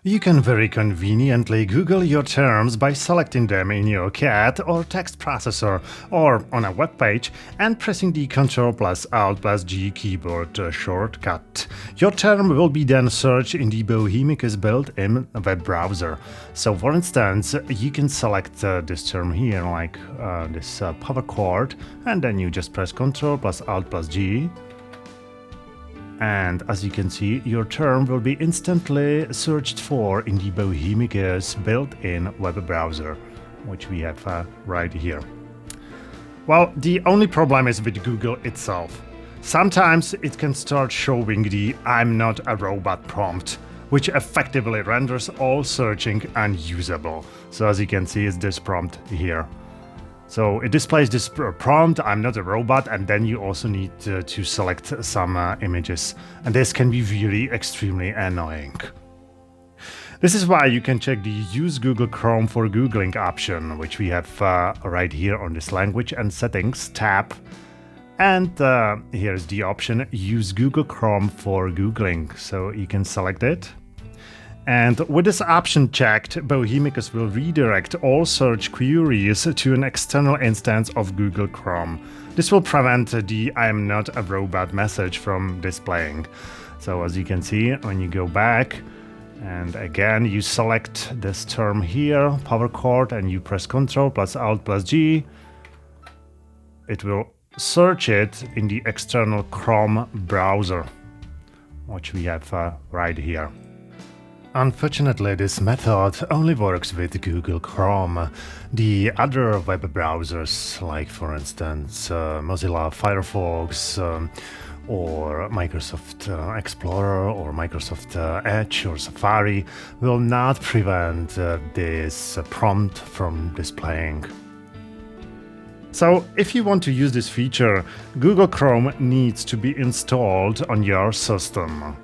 You can very conveniently Google your terms by selecting them in your CAT or text processor or on a web page and pressing the Ctrl Alt G keyboard shortcut. Your term will be then searched in the Bohemicus built-in web browser. So for instance, you can select this term here, like this power cord, and then you just press Ctrl Alt G. And as you can see, your term will be instantly searched for in the Bohemicus built-in web browser, which we have right here. Well, the only problem is with Google itself. Sometimes it can start showing the "I'm not a robot" prompt, which effectively renders all searching unusable. So as you can see, it's this prompt here. So it displays this prompt, "I'm not a robot," and then you also need to select some images. And this can be really extremely annoying. This is why you can check the Use Google Chrome for Googling option, which we have right here on this Language and Settings tab. And here's the option Use Google Chrome for Googling. So you can select it. And with this option checked, Bohemicus will redirect all search queries to an external instance of Google Chrome. This will prevent the "I'm not a robot" message from displaying. So as you can see, when you go back, and again you select this term here, power cord, and you press Ctrl Alt G, it will search it in the external Chrome browser, which we have right here. Unfortunately, this method only works with Google Chrome. The other web browsers, like for instance Mozilla Firefox or Microsoft Explorer or Microsoft Edge or Safari, will not prevent this prompt from displaying. So if you want to use this feature, Google Chrome needs to be installed on your system.